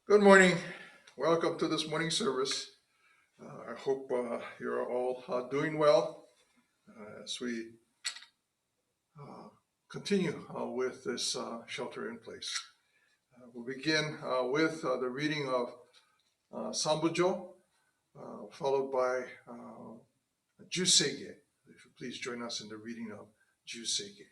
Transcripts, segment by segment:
Good morning. Welcome to this morning service. I hope you're all doing well as we uh, continue with this shelter in place. We'll begin with the reading of Sambujo, followed by Jusege. If you please join us in the reading of Jusege.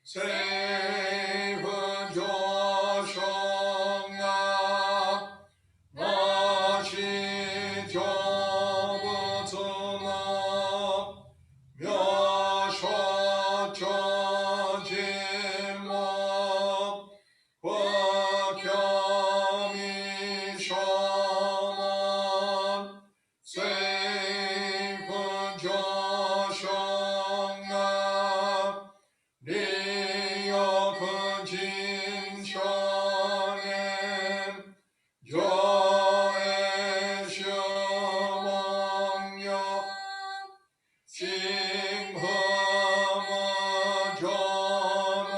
谁会救生啊？我是救不出我，渺小着寂寞，我飘迷上岸，谁会救生啊？你有颗金少年，有爱是梦游，心和我着梦，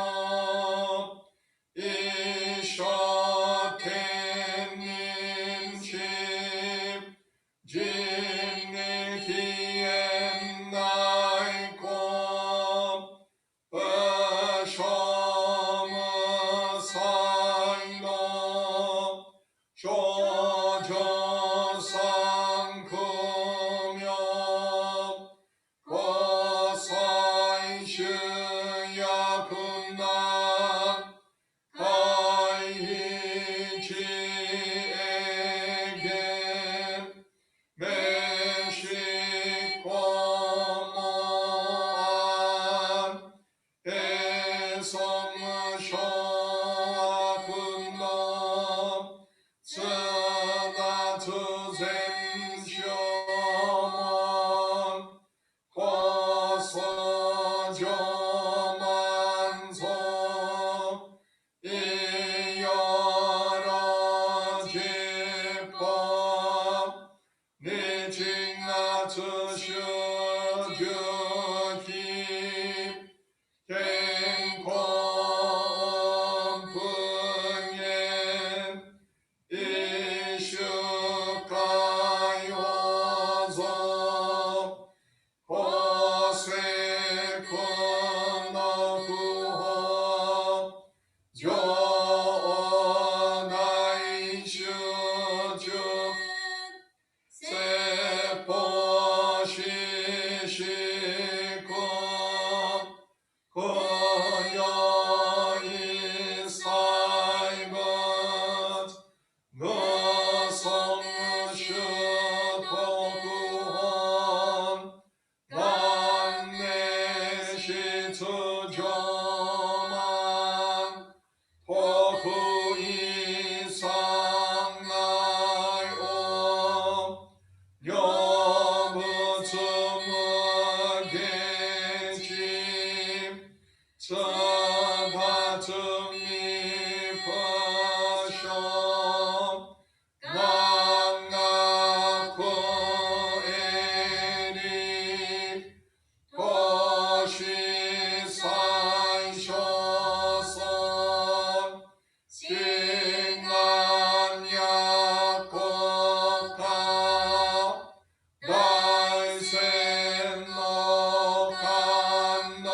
一生天年情，今日体验爱过。不什么才能说这三颗苗？我才是呀困难，开一起爱没是光芒。에 성셔 군놈 스나트 zem셔먼 화서저만소 이여러 집법 니칭나트 슈주기天空喷烟，一树开我走，破碎困恼苦祸，就难修就，塞破西西空。可有一塞么？我从是托孤hom万内是出家man，托孤一上来我，有不出么给起。这他证明不伤，万那可爱你，可是三小松，心安呀可靠，来生我看到。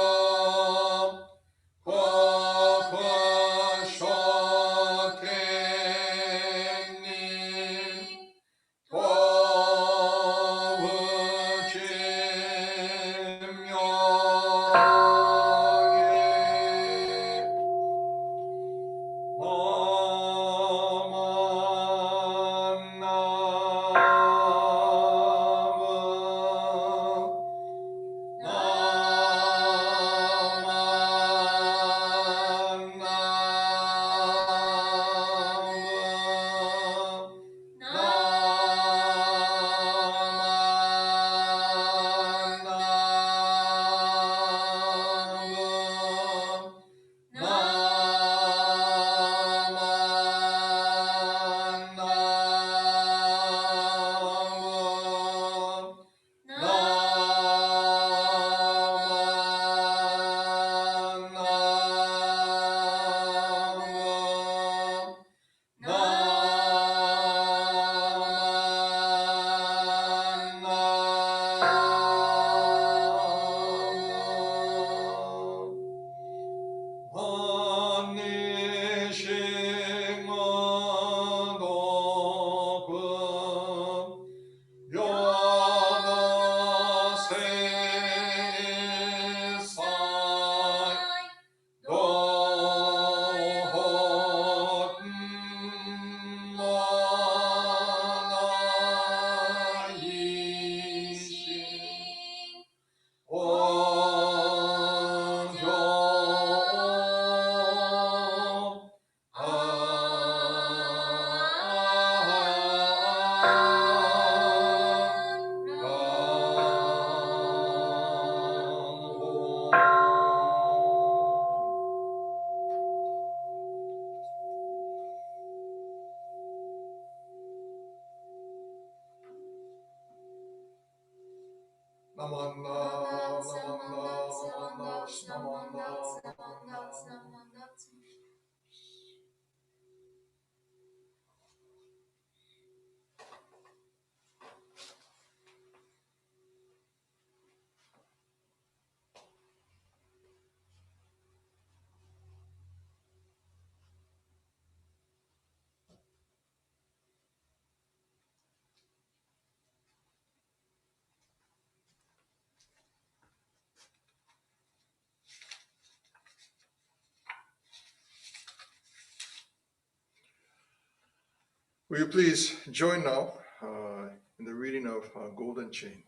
Will you please join now in the reading of Golden Chain?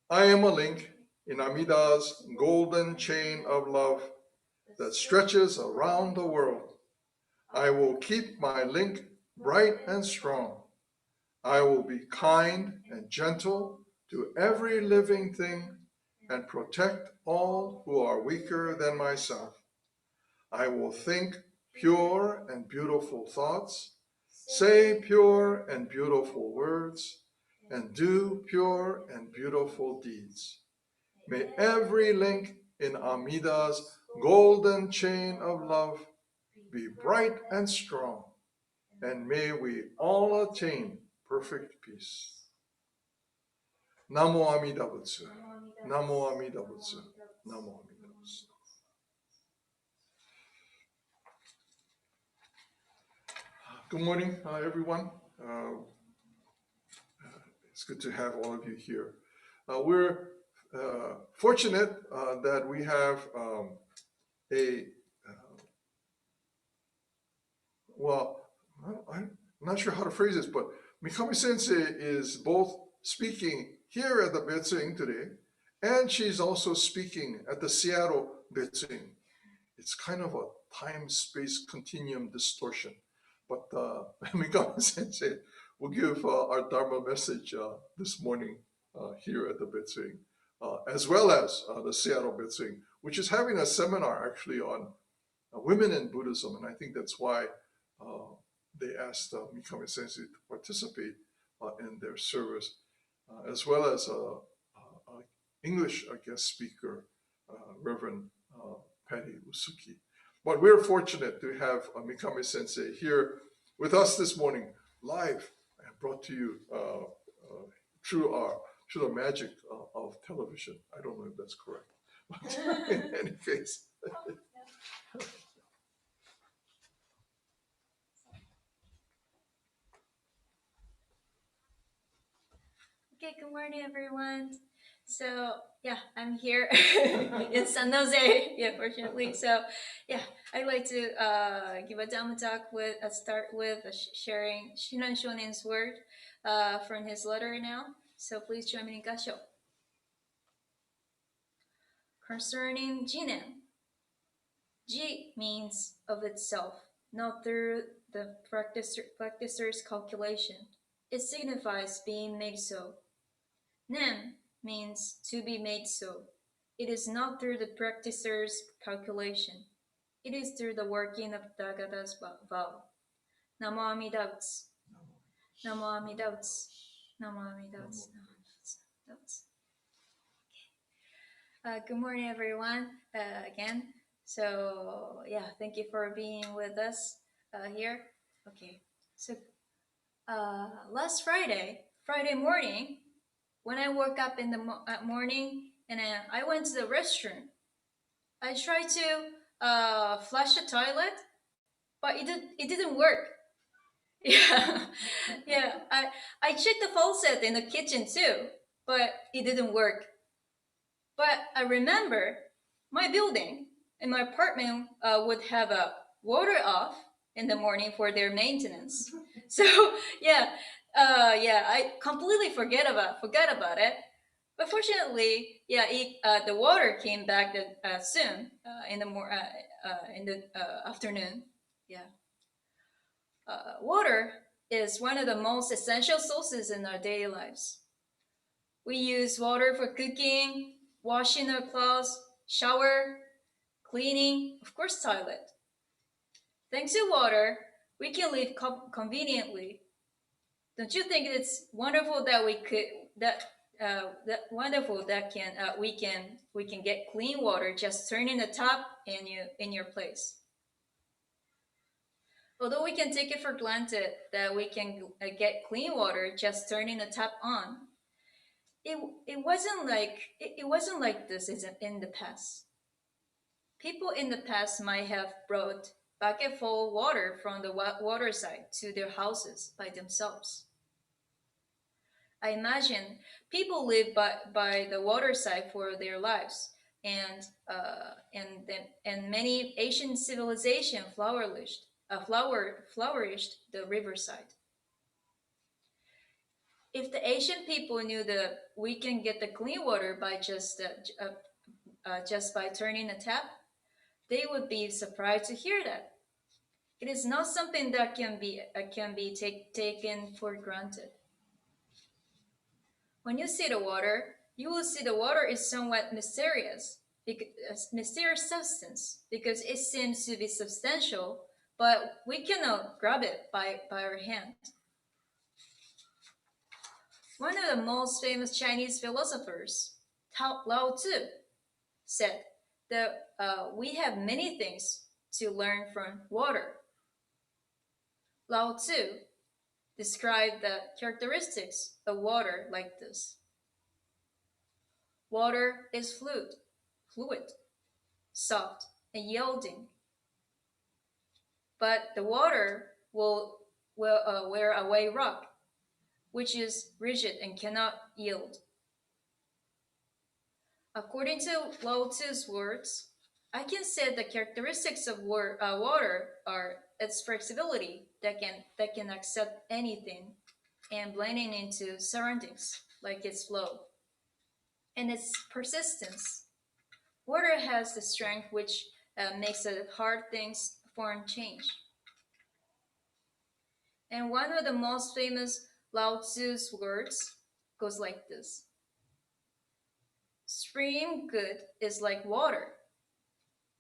I am a link in Amida's golden chain of love that stretches around the world. I will keep my link bright and strong. I will be kind and gentle to every living thing and protect all who are weaker than myself. I will think pure and beautiful thoughts, say pure and beautiful words, and do pure and beautiful deeds. May every link in Amida's golden chain of love be bright and strong, and may we all attain perfect peace. Namo Amida Butsu. Namo Amida Butsu. Namo Amida Butsu. Good morning, everyone. It's good to have all of you here. We're fortunate that we have a, well, I'm not sure how to phrase this, but Mikami Sensei is both speaking here at the Betsing today, and she's also speaking at the Seattle Betsing. It's kind of a time-space continuum distortion, but Mikami Sensei will give our Dharma message this morning here at the Betsing, as well as the Seattle Betsing, which is having a seminar actually on women in Buddhism, and I think that's why they asked Mikami Sensei to participate in their service, as well as a English guest speaker, Reverend Patty Usuki. But we're fortunate to have Mikami Sensei here with us this morning, live, and brought to you through the magic of television. I don't know if that's correct, but in any case. Okay, good morning, everyone. So, yeah, I'm here in San Jose, yeah, fortunately. So, yeah, I'd like to give a Dhamma talk start with sharing Shinan Shonin's word from his letter now. So, please join me in Gasho. Concerning Jinen, Ji means of itself, not through the practicer's calculation. It signifies being made so. Nem means to be made so. It is not through the practicer's calculation. It is through the working of Dagada's vow. Namo Amida Butsu. Namo Amida Butsu. Namo Amida Butsu. Namo Amida Butsu. Good morning, everyone, again. So, yeah, thank you for being with us here. Okay, so last Friday morning, when I woke up in the morning and I went to the restroom, I tried to flush the toilet, but it didn't work. Yeah, yeah. I checked the faucet in the kitchen too, but it didn't work. But I remember my building and my apartment would have a water off in the morning for their maintenance. So yeah, yeah, I completely forget about it. But fortunately, yeah, the water came back soon in the afternoon. Yeah, water is one of the most essential sources in our daily lives. We use water for cooking, washing our clothes, shower, cleaning, of course, toilet. Thanks to water, we can live conveniently. Don't you think it's wonderful that we can get clean water just turning the tap in your place? Although we can take it for granted that we can get clean water just turning the tap on, it wasn't like this in the past. People in the past might have brought bucketful of water from the waterside to their houses by themselves. I imagine people live by the waterside for their lives, and many Asian civilization flourished the riverside. If the Asian people knew that we can get the clean water by just by turning a tap, they would be surprised to hear that. It is not something that taken for granted. When you see the water, you will see the water is somewhat mysterious, mysterious substance, because it seems to be substantial, but we cannot grab it by our hand. One of the most famous Chinese philosophers, Lao Tzu, said that we have many things to learn from water. Lao Tzu described the characteristics of water like this: water is fluid, soft, and yielding, but the water will wear away rock, which is rigid and cannot yield. According to Lao Tzu's words, I can say the characteristics of water are its flexibility that can accept anything and blending into surroundings like its flow, and its persistence. Water has the strength which makes it hard things form change. And one of the most famous Lao Tzu's words goes like this: Supreme good is like water.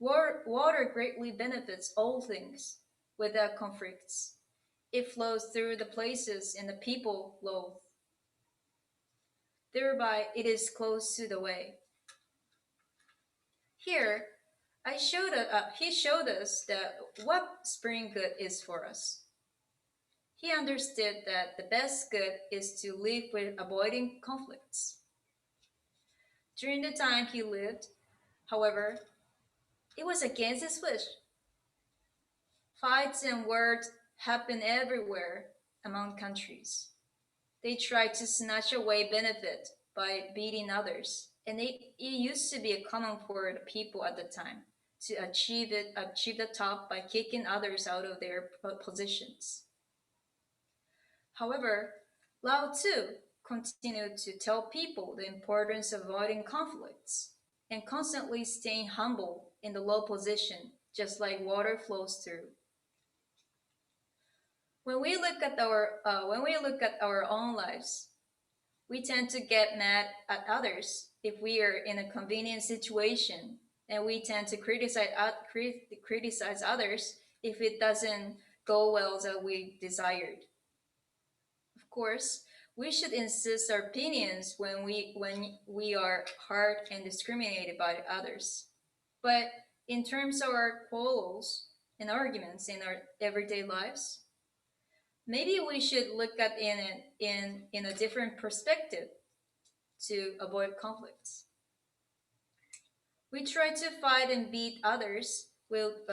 Water greatly benefits all things without conflicts. It flows through the places and the people loathe. Thereby, it is close to the way. Here, he showed us that what spring good is for us. He understood that the best good is to live with avoiding conflicts. During the time he lived, however, it was against his wish. Fights and wars happened everywhere among countries. They tried to snatch away benefit by beating others, and it used to be a common for the people at the time to achieve the top by kicking others out of their positions. However, Lao Tzu continued to tell people the importance of avoiding conflicts and constantly staying humble in the low position, just like water flows through. When we look at our own lives, we tend to get mad at others if we are in a convenient situation, and we tend to criticize others if it doesn't go well as we desired. Of course, we should insist our opinions when we are hurt and discriminated by others. But in terms of our quarrels and arguments in our everyday lives, maybe we should look at in a different perspective to avoid conflicts. We try to fight and beat others with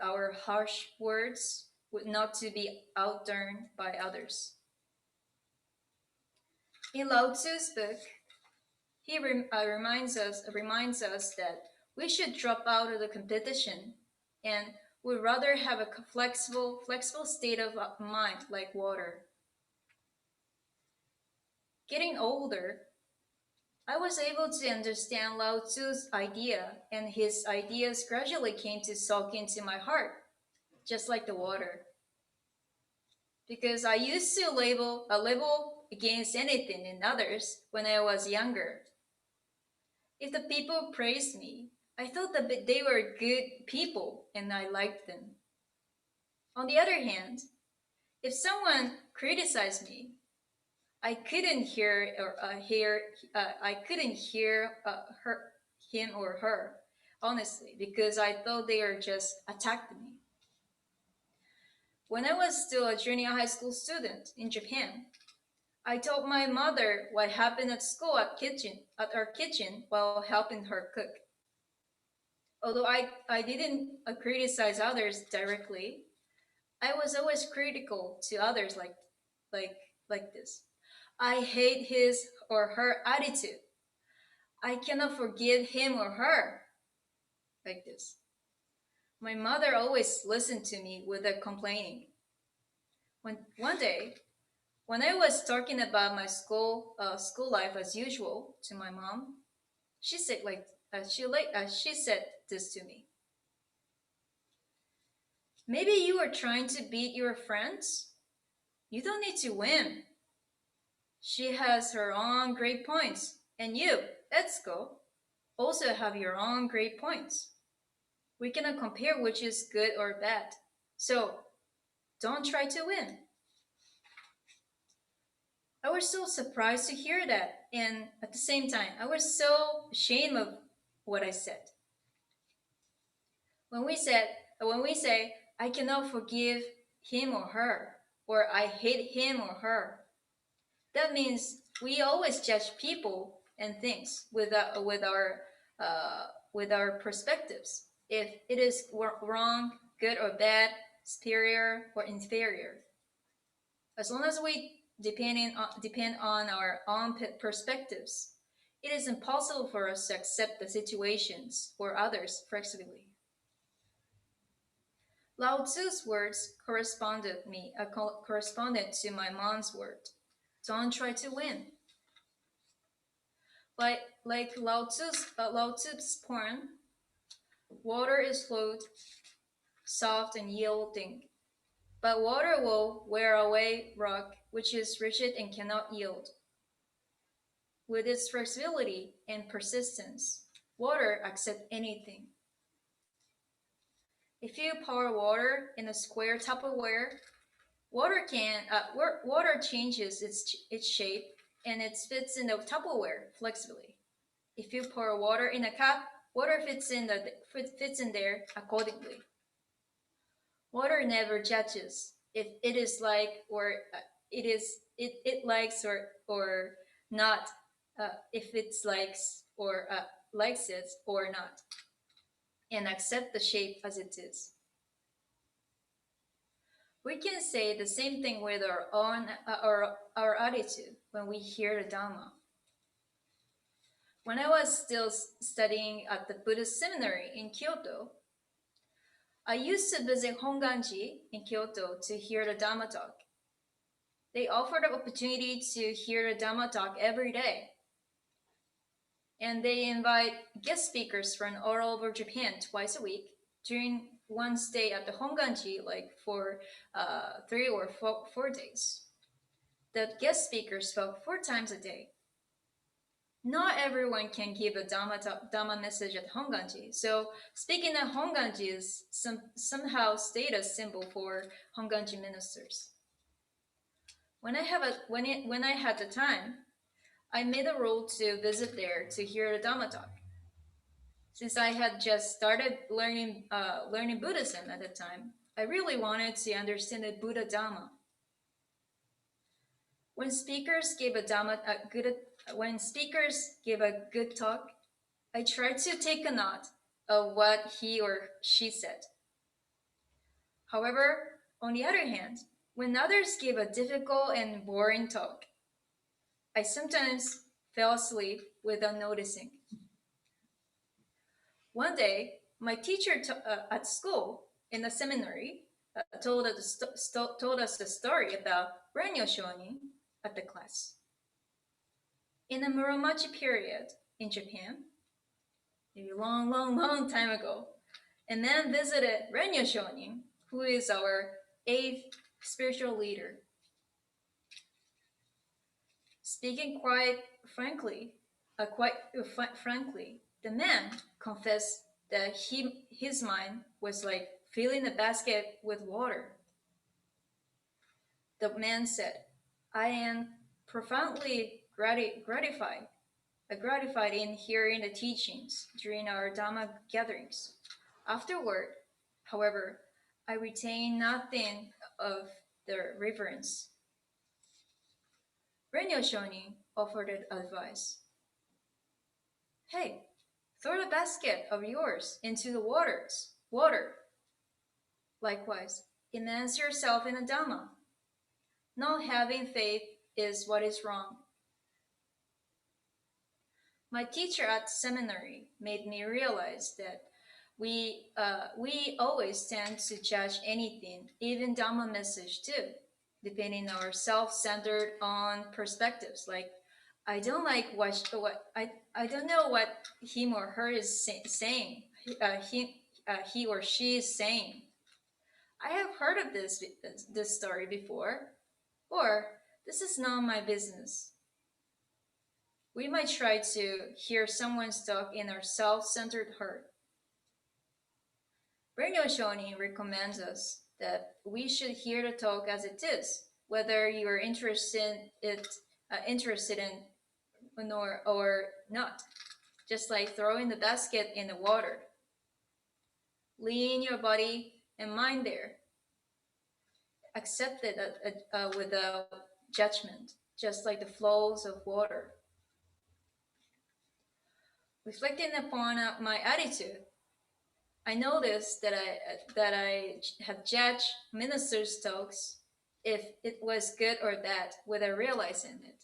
our harsh words, not to be outdone by others. In Lao Tzu's book, reminds us that we should drop out of the competition and would rather have a flexible state of mind like water. Getting older, I was able to understand Lao Tzu's idea, and his ideas gradually came to soak into my heart, just like the water. Because I used to label against anything in others when I was younger. If the people praised me, I thought that they were good people and I liked them. On the other hand, if someone criticized me, I couldn't I couldn't hear him or her honestly because I thought they were just attacking me. When I was still a junior high school student in Japan, I told my mother what happened at school at our kitchen while helping her cook. Although I didn't criticize others directly, I was always critical to others like like this. I hate his or her attitude. I cannot forgive him or her. Like this. My mother always listened to me without complaining. One day, when I was talking about my school life as usual to my mom, she said she said this to me. Maybe you are trying to beat your friends. You don't need to win. She has her own great points, and you, Etsuko, also have your own great points. We cannot compare which is good or bad. So don't try to win. I was so surprised to hear that, and at the same time, I was so ashamed of what I said. When we said, when we say, I cannot forgive him or her, or I hate him or her, that means we always judge people and things with our perspectives. If it is wrong, good or bad, superior or inferior, as long as we depend on our own perspectives, it is impossible for us to accept the situations or others flexibly. Lao Tzu's words corresponded to my mom's word. Don't try to win. Like Lao Tzu's poem, water is flowed, soft and yielding, but water will wear away rock, which is rigid and cannot yield. With its flexibility and persistence, water accepts anything. If you pour water in a square Tupperware, water changes its shape and it fits in the Tupperware flexibly. If you pour water in a cup, water fits in there accordingly. Water never judges if it is like or it likes or not, if it's likes it or not, and accept the shape as it is. We can say the same thing with our attitude when we hear the Dharma. When I was still studying at the Buddhist seminary in Kyoto, I used to visit Honganji in Kyoto to hear the Dhamma talk. They offer the opportunity to hear the Dhamma talk every day, and they invite guest speakers from all over Japan twice a week during one stay at the Honganji, like for 3 or 4 days. The guest speakers spoke 4 times a day. Not everyone can give a Dhamma message at Honganji, so speaking at Honganji is somehow status symbol for Honganji ministers. When I had the time, I made a rule to visit there to hear the Dhamma talk. Since I had just started learning Buddhism at the time, I really wanted to understand the Buddha Dhamma. When speakers gave when speakers gave a good talk, I tried to take a note of what he or she said. However, on the other hand, when others gave a difficult and boring talk, I sometimes fell asleep without noticing. One day, my teacher at school in the seminary told us the story about Renyo Shonin at the class. In the Muromachi period in Japan, a long, long, long time ago, a man visited Renyo Shonin, who is our eighth spiritual leader. Speaking quite frankly, the man confessed that his mind was like filling a basket with water. The man said, I am profoundly gratified in hearing the teachings during our Dhamma gatherings. Afterward, however, I retain nothing of the reverence. Renyo Shonin offered advice. Hey, throw the basket of yours into the water. Likewise, immerse yourself in the Dhamma. Not having faith is what is wrong. My teacher at seminary made me realize that we always tend to judge anything, even Dhamma message too, depending on our self-centered on perspectives. Like, I don't like what I don't know what him or her is saying. He or she is saying. I have heard of this story before, or this is not my business. We might try to hear someone's talk in our self-centered heart. Breno Shoni recommends us that we should hear the talk as it is, whether you are interested in or not. Just like throwing the basket in the water. Lean your body and mind there. Accept it without judgment, just like the flows of water. Reflecting upon my attitude, I noticed that I have judged ministers' talks if it was good or bad without realizing it.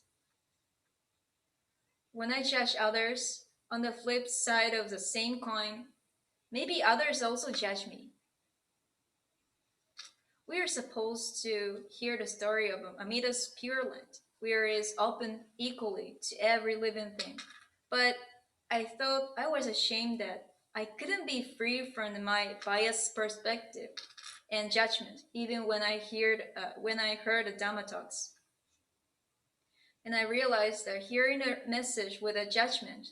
When I judge others, on the flip side of the same coin, maybe others also judge me. We are supposed to hear the story of Amida's Pure Land, where it is open equally to every living thing. But I thought I was ashamed that I couldn't be free from my biased perspective and judgment, even when I heard the Dhamma talks. And I realized that hearing a message with a judgment,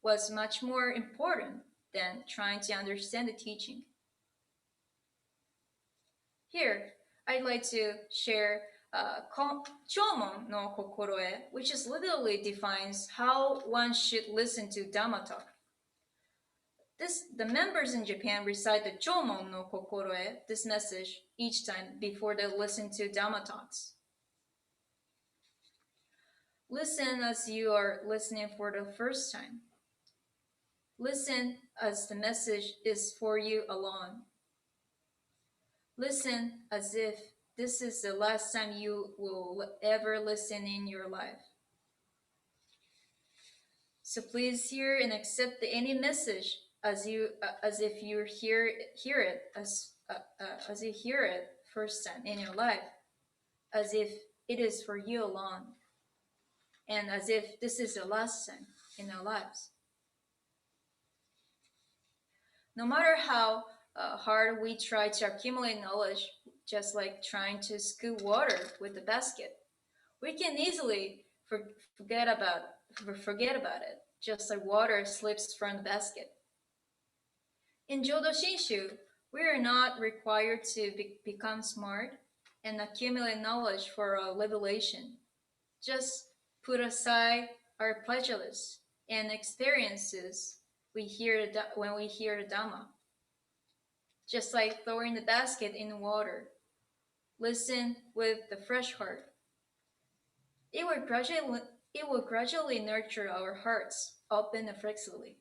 was much more important than trying to understand the teaching. Here, I'd like to share Chomon no Kokoroe, which is literally defines how one should listen to Dhamma talk. The members in Japan recite the Chomon no Kokoroe, this message, each time before they listen to Dhamma talks. Listen as you are listening for the first time. Listen as the message is for you alone. Listen as if this is the last time you will ever listen in your life. So please hear and accept any message as if you hear it as you hear it first time in your life, as if it is for you alone, and as if this is the last time in our lives. No matter how hard we try to accumulate knowledge, just like trying to scoop water with a basket, we can easily forget about it, just like water slips from the basket. In Jodo Shinshu, we are not required to become smart and accumulate knowledge for our liberation. Just put aside our prejudice and experiences when we hear the Dhamma. Just like throwing the basket in the water. Listen with the fresh heart. It will gradually nurture our hearts, open and flexibly.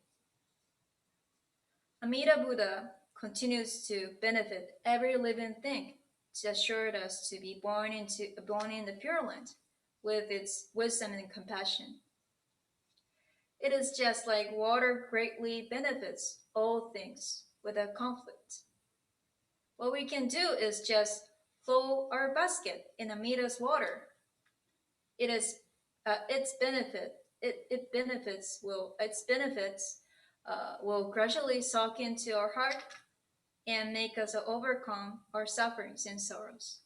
Amida Buddha continues to benefit every living thing to assure us to be born in the Pure Land with its wisdom and compassion. It is just like water greatly benefits all things without conflict. What we can do is just throw our basket in Amida's water. It is its benefit. Its benefits will gradually soak into our heart and make us overcome our sufferings and sorrows.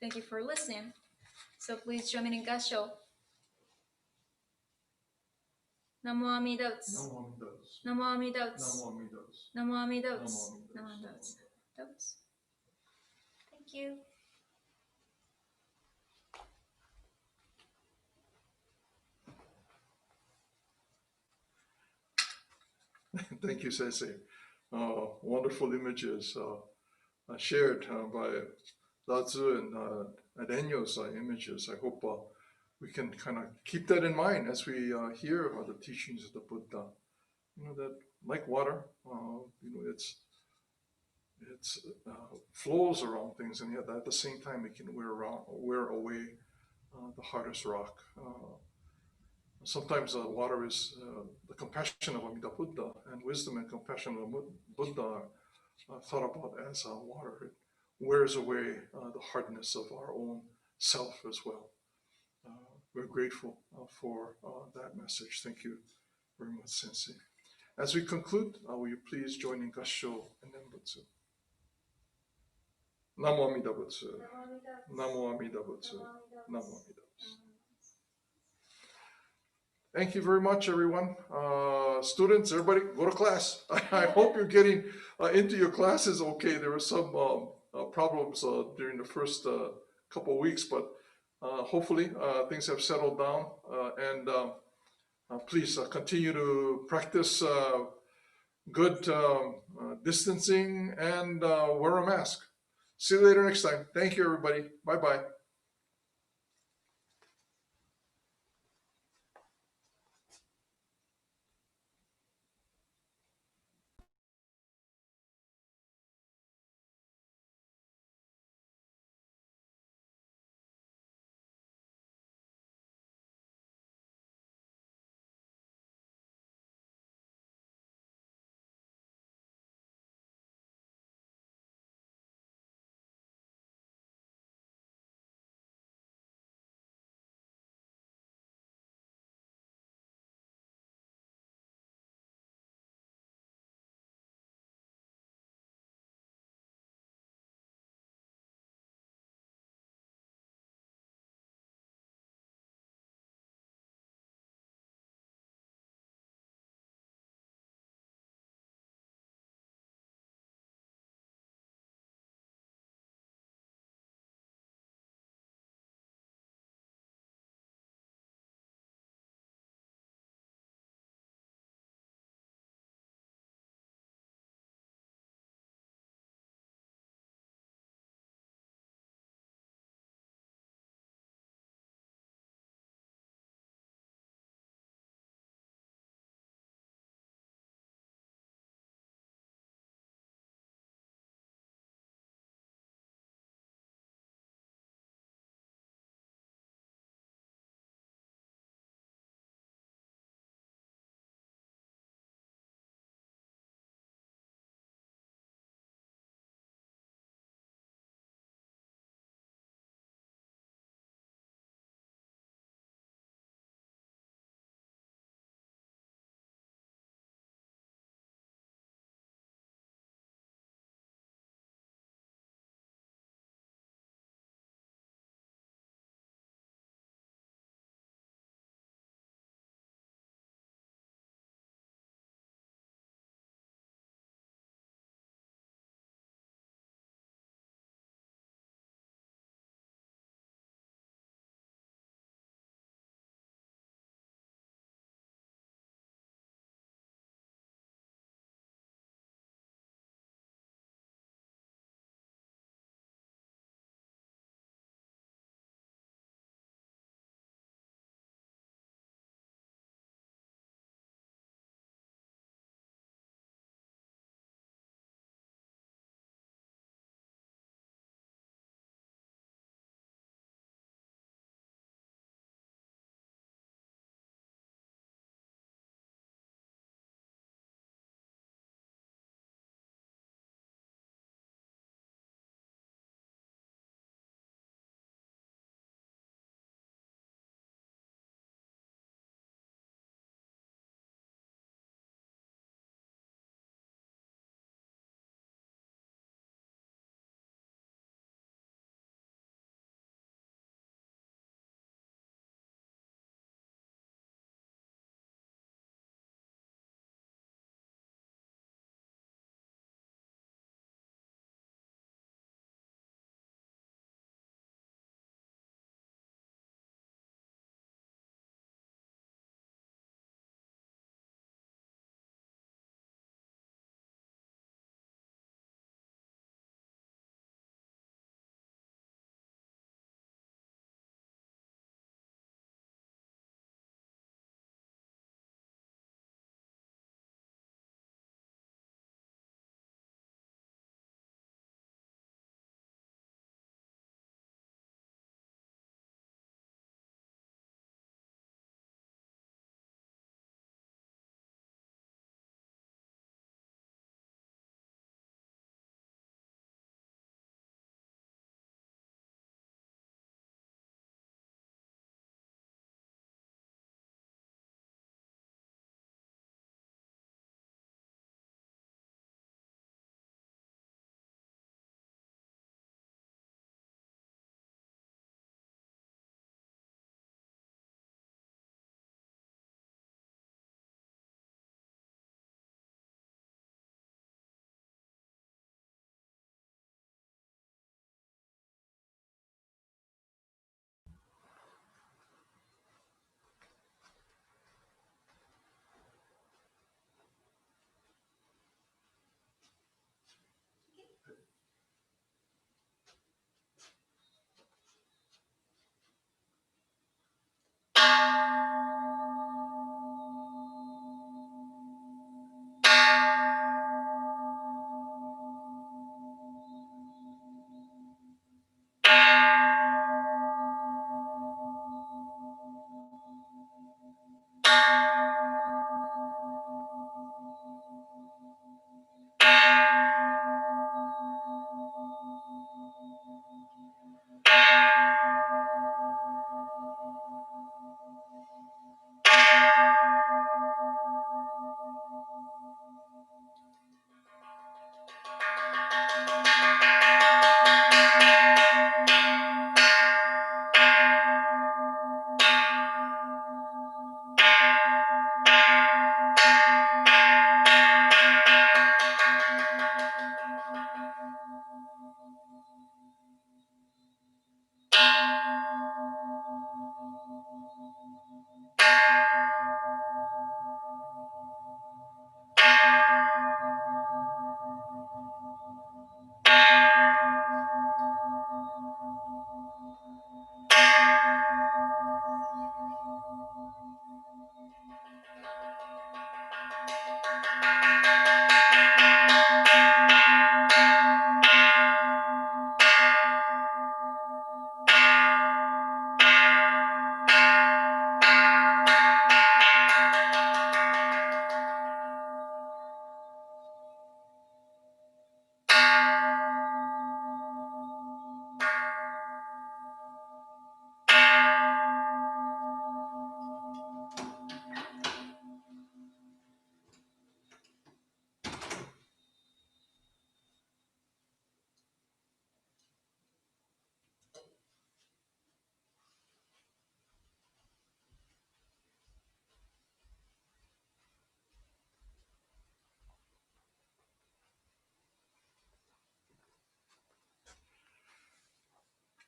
Thank you for listening. So please join me in Gasho. Namo Amida Butsu. Namo Amida Namo Amida Butsu. Butsu. Namo Amida Namo Amida Butsu. Butsu. Namo Namo Amida Amida Butsu. Butsu. Thank you. Thank you, Sensei. Wonderful images shared by Dazu and Enyo's images. I hope we can kind of keep that in mind as we hear the teachings of the Buddha. That like water, it's flows around things, and yet at the same time it can wear away the hardest rock. Sometimes water is the compassion of Amida Buddha, and wisdom and compassion of Buddha are thought about as water. It wears away the hardness of our own self as well. We're grateful for that message. Thank you very much, Sensei. As we conclude, will you please join in Gassho and Nembutsu? Namo Amida Butsu. Namo Amida Butsu. Namo Amida Butsu. Thank you very much, everyone. Students, everybody, go to class. I hope you're getting into your classes okay. There were some problems during the first couple of weeks, but hopefully things have settled down. And please continue to practice good distancing and wear a mask. See you later next time. Thank you, everybody. Bye-bye.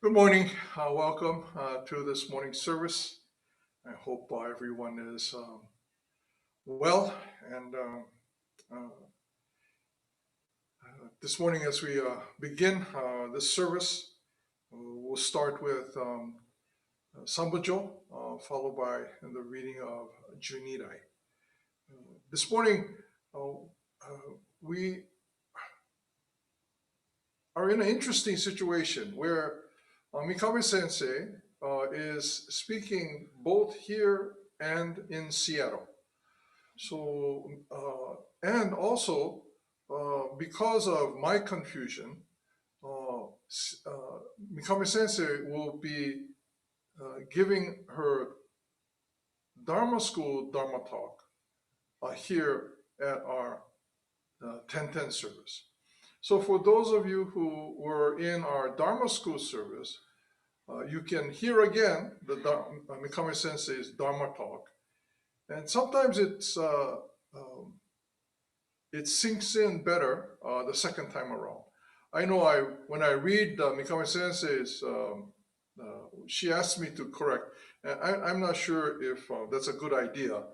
Good morning. Welcome to this morning service. I hope everyone is well. And this morning, as we begin this service, we'll start with Sambujo, followed by the reading of Junidai. This morning, we are in an interesting situation where Mikami Sensei is speaking both here and in Seattle. So, and also because of my confusion, Mikami Sensei will be giving her Dharma school Dharma talk here at our 10:10 service. So for those of you who were in our Dharma school service, you can hear again the Mikami Sensei's Dharma talk. And sometimes it sinks in better the second time around. I know when I read Mikami Sensei's, she asked me to correct, and I'm not sure if that's a good idea.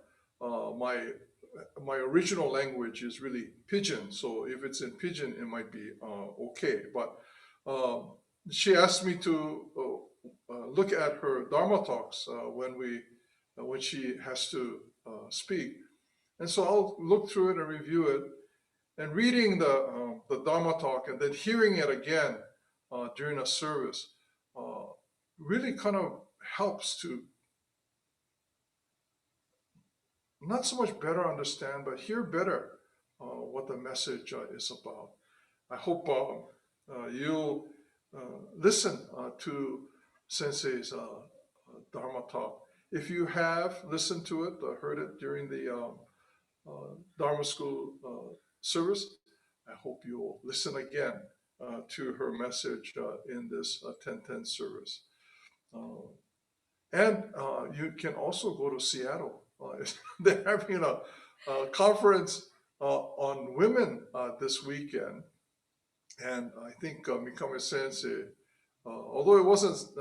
My original language is really Pidgin, so if it's in Pidgin, it might be okay. But she asked me to look at her Dharma talks when she has to speak, and so I'll look through it and review it. And reading the Dharma talk and then hearing it again during a service really kind of helps to not so much better understand, but hear better what the message is about. I hope you'll listen to Sensei's Dharma talk. If you have listened to it, heard it during the Dharma school service, I hope you'll listen again to her message in this 10:10 service. And you can also go to Seattle. They're having a conference on women this weekend. And I think Mikami Sensei, although it wasn't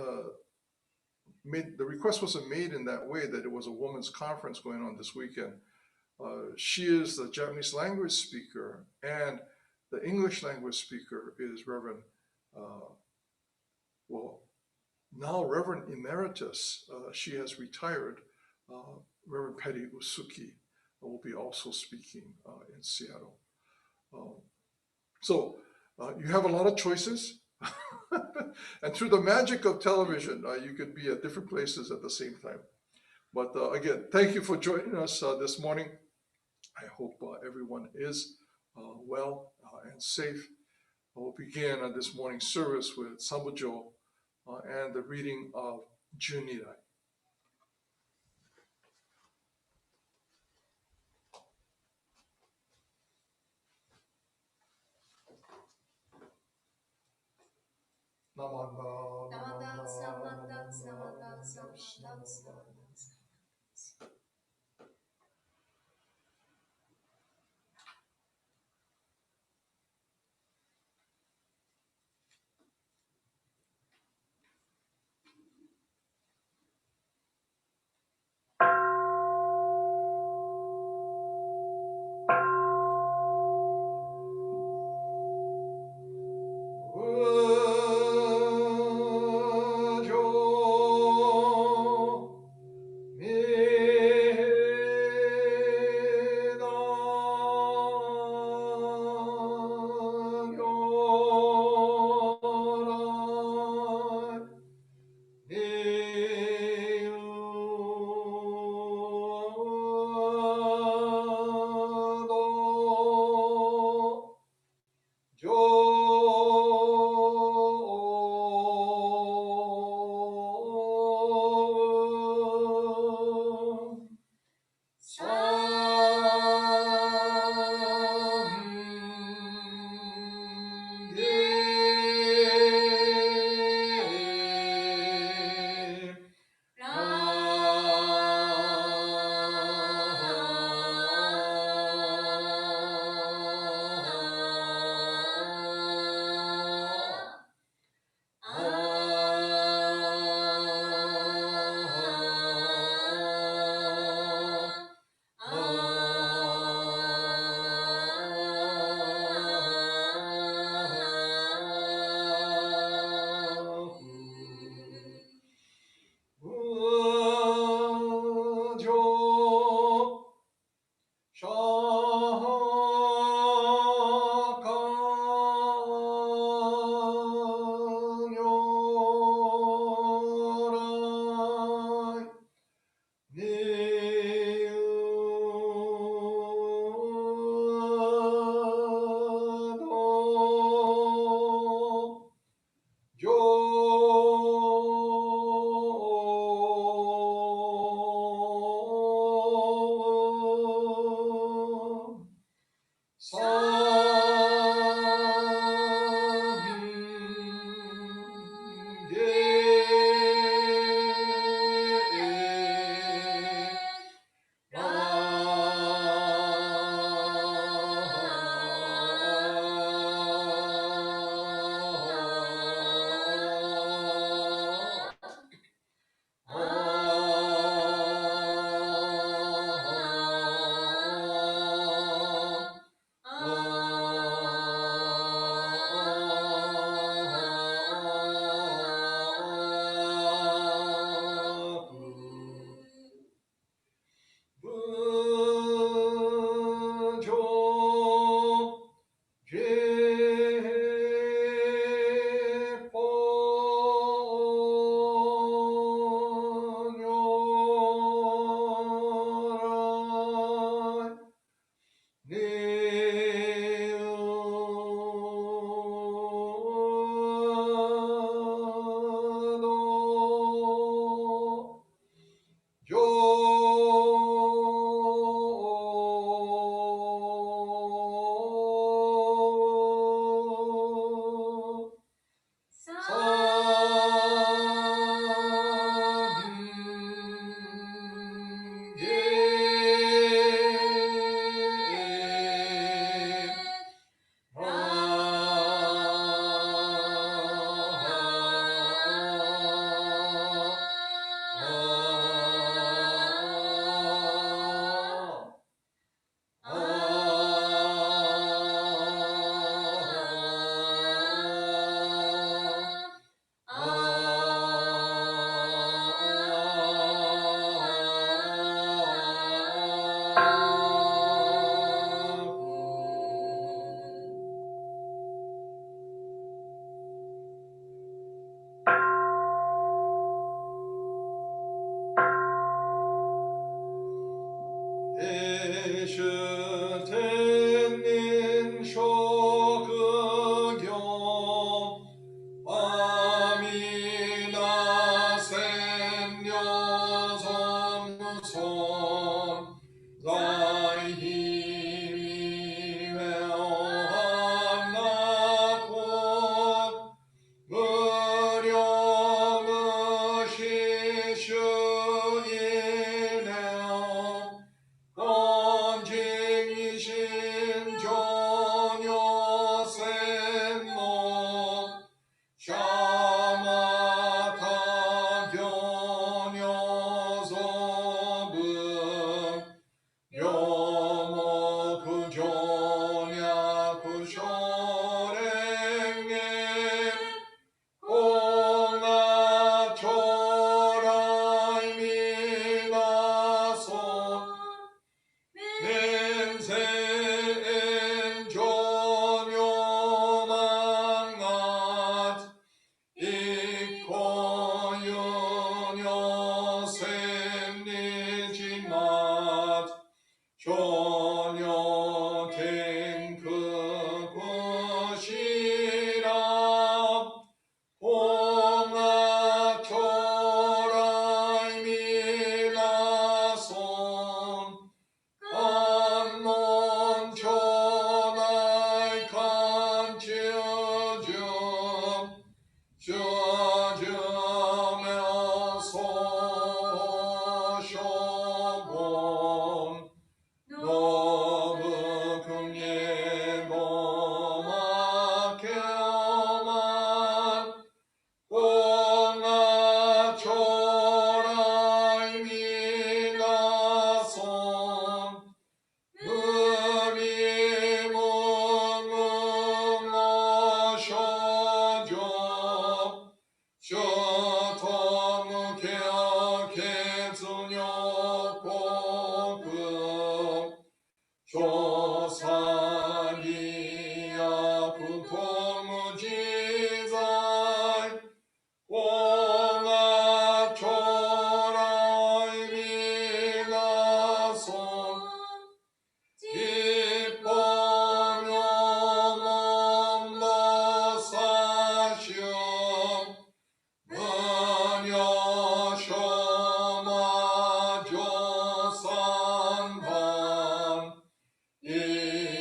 made, the request wasn't made in that way that it was a women's conference going on this weekend. She is the Japanese language speaker, and the English language speaker is Reverend, well, now Reverend Emeritus. She has retired. Reverend Patty Usuki will be also speaking in Seattle. So you have a lot of choices. And through the magic of television, you could be at different places at the same time. But again, thank you for joining us this morning. I hope everyone is well and safe. We'll begin this morning's service with Sambujo and the reading of Junidai.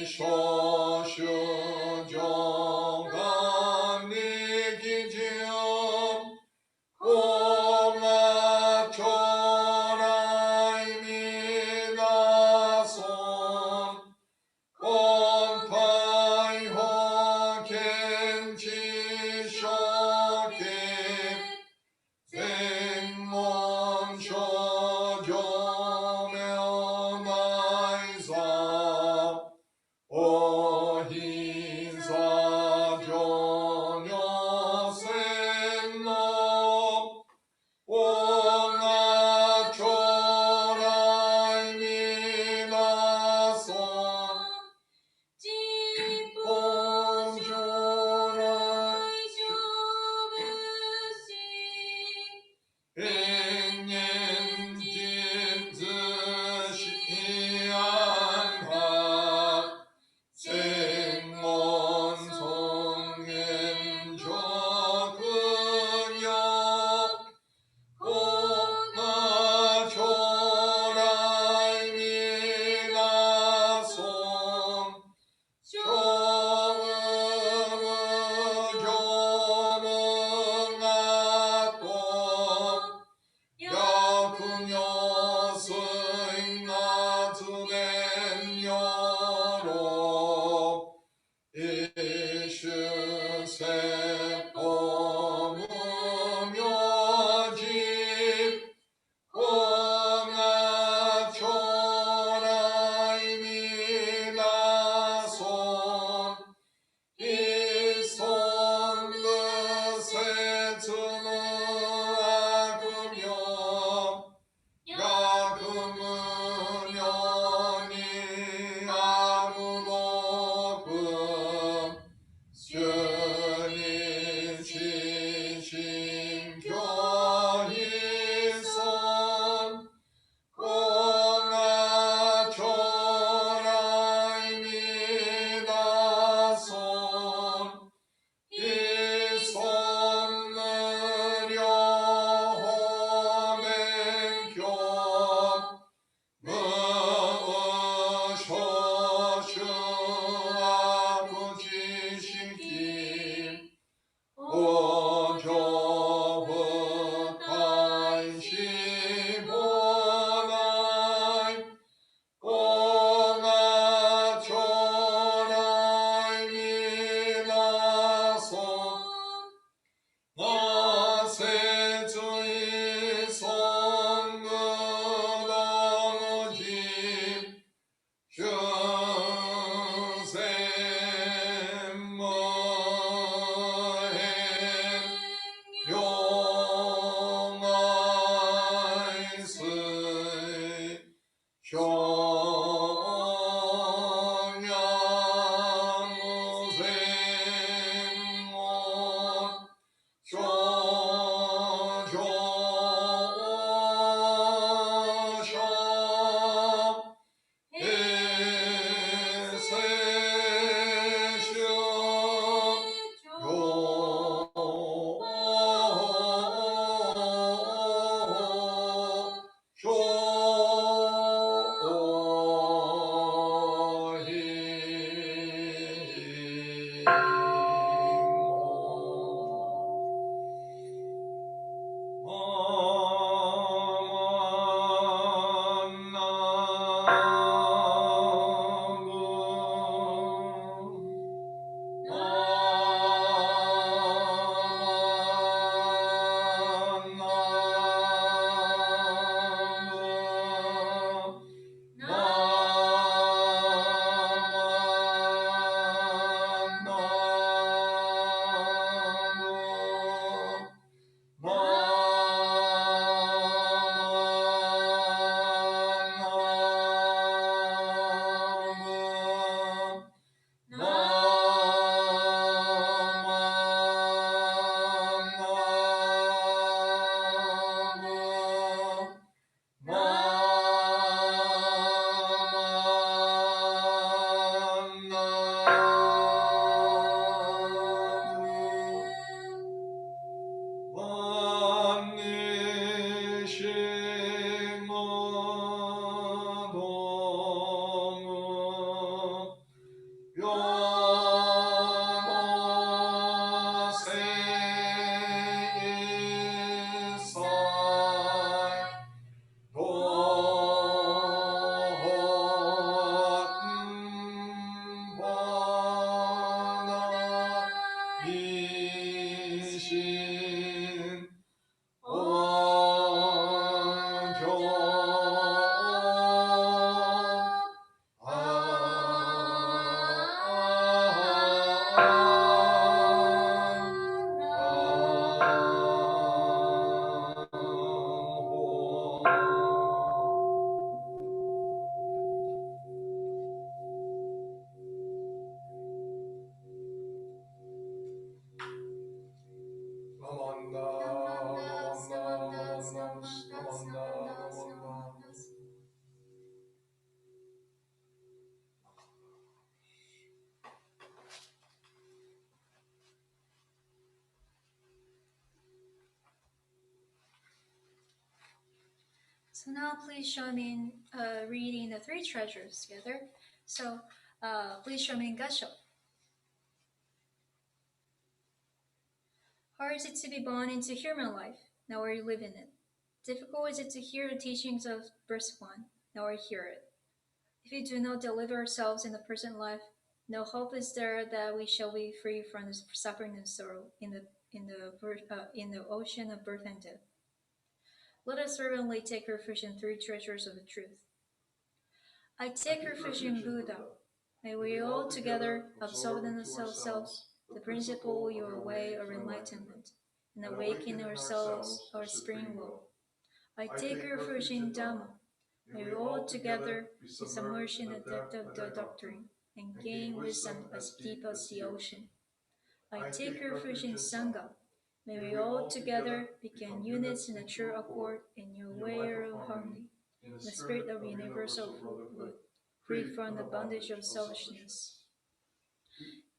Isho So now please join me in reading the three treasures together. So please join me in Gasho. Hard is it to be born into human life, now we live in it. Difficult is it to hear the teachings of verse 1, now we hear it. If we do not deliver ourselves in the present life, no hope is there that we shall be free from the suffering and sorrow in the ocean of birth and death. Let us fervently take refuge in three treasures of the truth. I take refuge in Buddha. May we all together absorb in ourselves the principle, your way of enlightenment, and awaken ourselves our spring will. I take refuge in Dharma. May we all together be submerged in the depth of the doctrine and gain wisdom as deep as the ocean. I take refuge in Sangha. May we all together become units in a true accord in your way of harmony, in the spirit of universal brotherhood, free from the bondage of selfishness.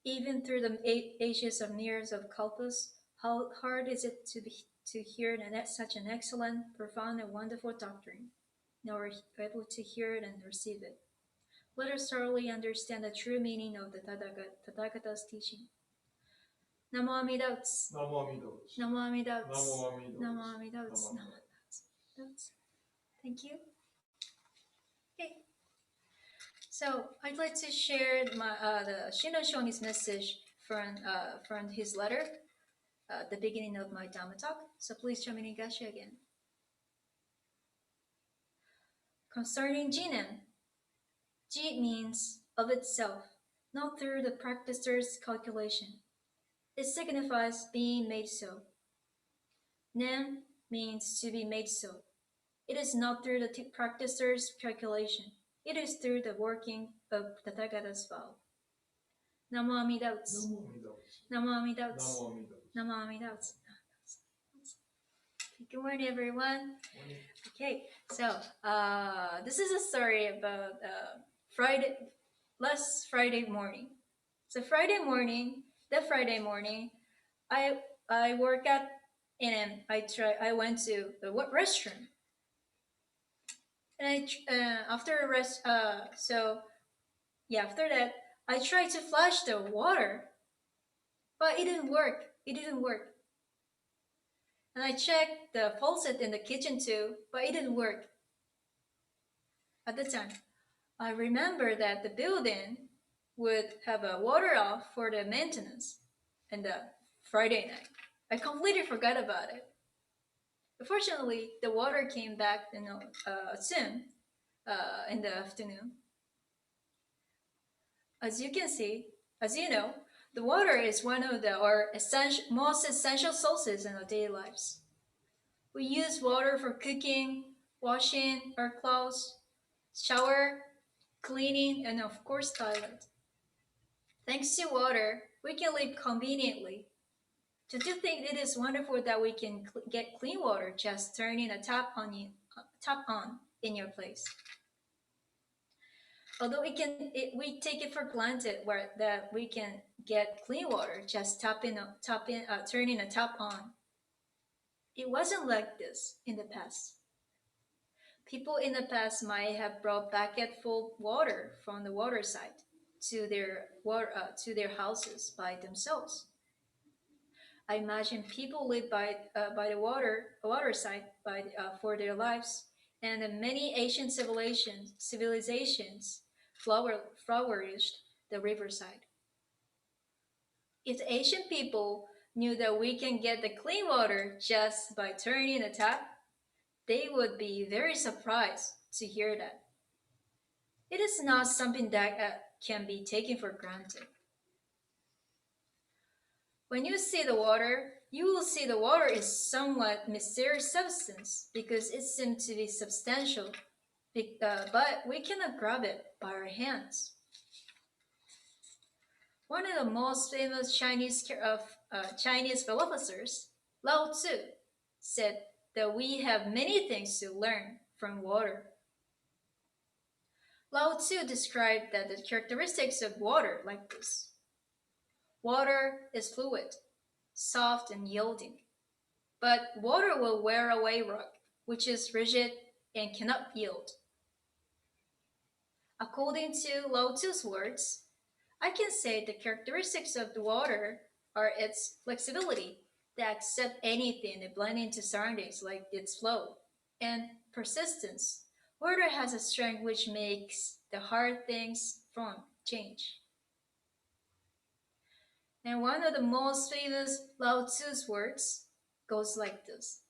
Even through the ages of years of kalpas, how hard is it to hear such an excellent, profound, and wonderful doctrine? Now we're able to hear it and receive it. Let us thoroughly understand the true meaning of the Tathagata's teaching. Namo Amida Butsu. Namo Amida Butsu. Namo Amida Butsu. Namo Amida Namo Butsu. Amida Butsu. Namo Namo Amida Butsu. Thank you. Okay. So I'd like to share the Shino Shoni's message from his letter, the beginning of my Dhamma talk. So please join me in Gashi again. Concerning Jinen, Ji means of itself, not through the practicer's calculation. It signifies being made so. Nen means to be made so. It is not through the practicer's calculation. It is through the working of the Tathagata's vow. Namo Amida Butsu. Namo Amida Butsu. Namo Amida Butsu. Namo Amida Butsu. Namo Amida Butsu. Good morning, everyone. Morning. Okay, so this is a story about last Friday morning. So the Friday morning, I work at and I went to the restroom, and after a rest after that I tried to flush the water, but it didn't work. And I checked the faucet in the kitchen too, but it didn't work. At the time, I remember that the building would have a water off for the maintenance and the Friday night. I completely forgot about it. Fortunately, the water came back soon in the afternoon. As you can see, as you know, the water is one of our most essential sources in our daily lives. We use water for cooking, washing our clothes, shower, cleaning, and of course, toilet. Thanks to water, we can live conveniently. Don't you think it is wonderful that we can get clean water just turning a tap on in your place? Although we take it for granted that we can get clean water just turning a tap on. It wasn't like this in the past. People in the past might have brought bucket full water from the water side to their houses by themselves. I imagine people live by the water side for their lives, and many ancient civilizations flourished the riverside. If the ancient people knew that we can get the clean water just by turning a tap, they would be very surprised to hear that. It is not something that can be taken for granted. When you see the water, you will see the water is somewhat mysterious substance because it seems to be substantial, but we cannot grab it by our hands. One of the most famous Chinese philosophers, Lao Tzu, said that we have many things to learn from water. Lao Tzu described that the characteristics of water like this. Water is fluid, soft and yielding, but water will wear away rock, which is rigid and cannot yield. According to Lao Tzu's words, I can say the characteristics of the water are its flexibility, that accept anything and blend into surroundings like its flow, and persistence. Water has a strength which makes the hard things from change. And one of the most famous Lao Tzu's words goes like this: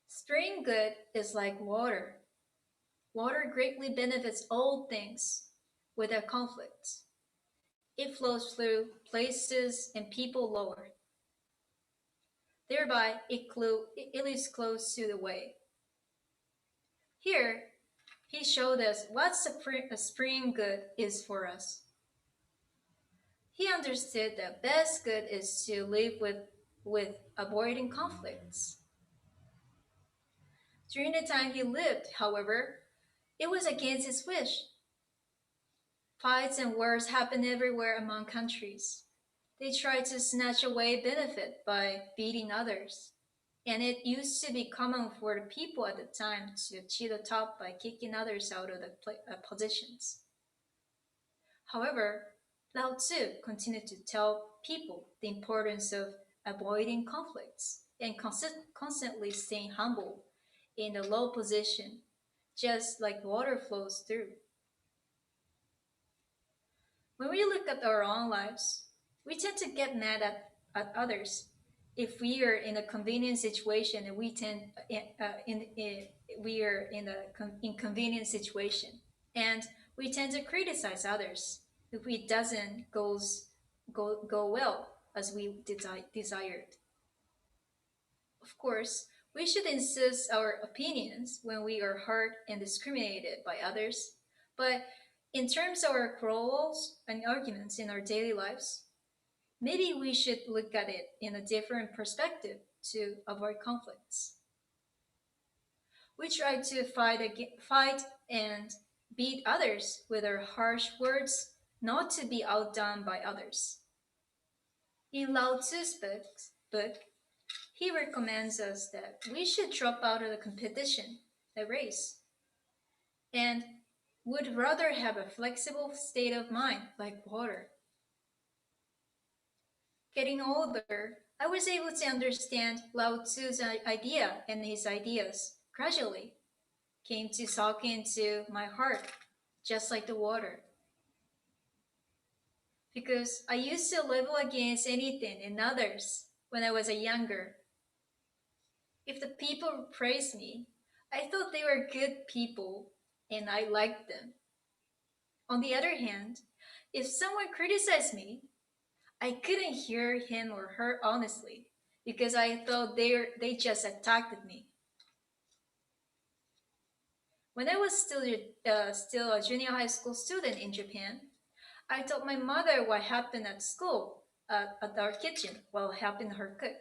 Spring good is like water. Water greatly benefits all things without conflict. It flows through places and people lower. Thereby, it lives close to the way. Here, he showed us what a spring good is for us. He understood that best good is to live with avoiding conflicts. During the time he lived, however, it was against his wish. Fights and wars happened everywhere among countries. They tried to snatch away benefit by beating others. And it used to be common for the people at the time to achieve the top by kicking others out of the positions. However, Lao Tzu continued to tell people the importance of avoiding conflicts and constantly staying humble in the low position, just like water flows through. When we look at our own lives, we tend to get mad at others. If we are in a convenient situation and we are in a inconvenient situation, and we tend to criticize others if it doesn't go well as we desired. Of course, we should insist our opinions when we are hurt and discriminated by others, but in terms of our quarrels and arguments in our daily lives, maybe we should look at it in a different perspective to avoid conflicts. We try to fight and beat others with our harsh words, not to be outdone by others. In Lao Tzu's book, he recommends us that we should drop out of the competition, the race, and would rather have a flexible state of mind like water. Getting older, I was able to understand Lao Tzu's idea and his ideas gradually came to soak into my heart, just like the water. Because I used to level against anything and others when I was a younger. If the people praised me, I thought they were good people and I liked them. On the other hand, if someone criticized me, I couldn't hear him or her honestly because I thought they just attacked me. When I was still a junior high school student in Japan, I told my mother what happened at school at our kitchen while helping her cook.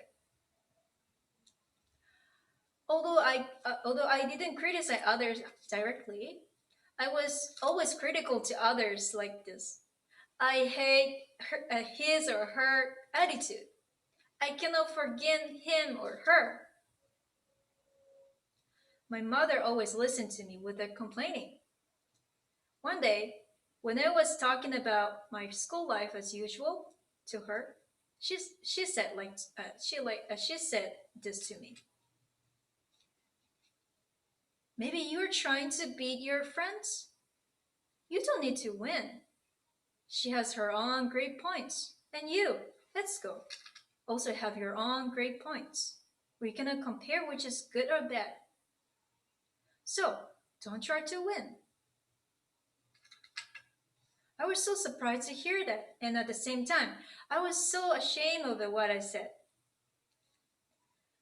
Although I didn't criticize others directly, I was always critical to others like this. I hate his or her attitude. I cannot forgive him or her. My mother always listened to me without complaining. One day, when I was talking about my school life as usual to her, she said she said this to me. Maybe you're trying to beat your friends. You don't need to win. She has her own great points, and you, let's go, also have your own great points. We cannot compare which is good or bad. So don't try to win. I was so surprised to hear that, and at the same time, I was so ashamed of what I said.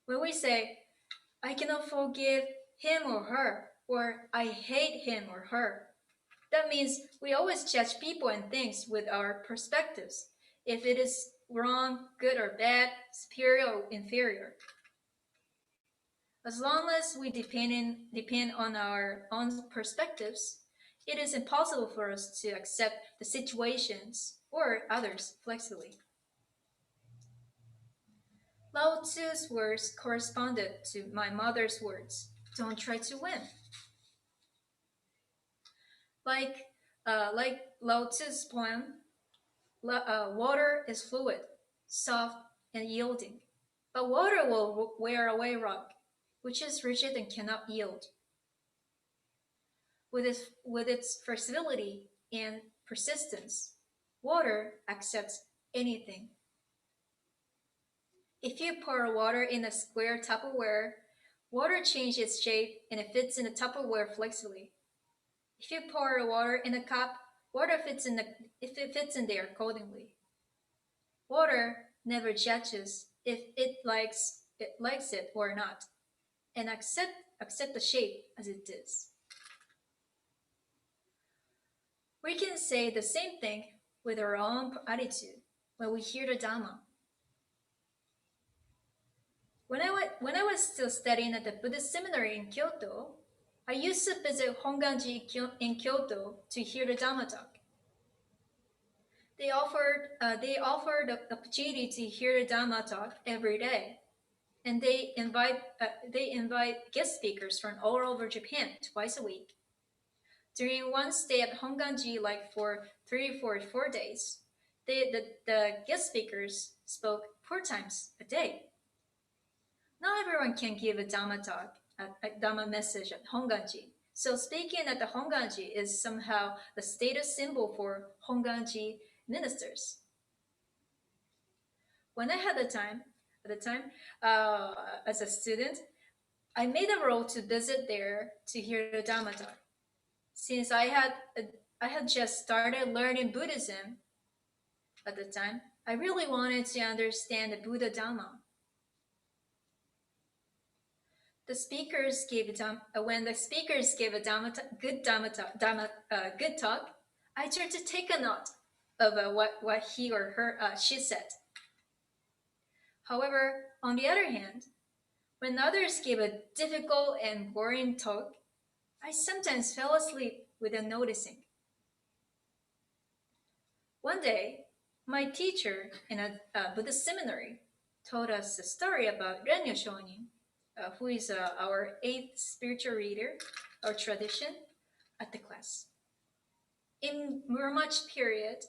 When we say, I cannot forgive him or her, or I hate him or her, that means we always judge people and things with our perspectives, if it is wrong, good or bad, superior or inferior. As long as we depend on our own perspectives, it is impossible for us to accept the situations or others flexibly. Lao Tzu's words corresponded to my mother's words. Don't try to win. Like, like Lao Tzu's poem, water is fluid, soft and yielding. But water will wear away rock, which is rigid and cannot yield. With its flexibility and persistence, water accepts anything. If you pour water in a square Tupperware, water changes its shape and it fits in the Tupperware flexibly. If you pour water in a cup, water fits in the if it fits in there accordingly. Water never judges if it likes it or not, and accept the shape as it is. We can say the same thing with our own attitude when we hear the Dhamma. When I was still studying at the Buddhist seminary in Kyoto, I used to visit Honganji in Kyoto to hear the Dhamma talk. They offered the opportunity to hear the Dhamma talk every day, and they invite guest speakers from all over Japan twice a week. During one stay at Honganji, like for 3 or 4 days, the guest speakers spoke 4 times a day. Not everyone can give a Dhamma talk, a Dhamma message at Honganji. So speaking at the Honganji is somehow the status symbol for Honganji ministers. When I had the time, at the time, as a student, I made a role to visit there to hear the Dhamma talk. Since I had just started learning Buddhism at the time, I really wanted to understand the Buddha Dhamma. When the speakers gave a good talk, I tried to take a note of what he or she said. However, on the other hand, when others gave a difficult and boring talk, I sometimes fell asleep without noticing. One day, my teacher in a Buddhist seminary told us a story about Renyo Shonin, who is our eighth spiritual reader or tradition at the class. In Muromachi period,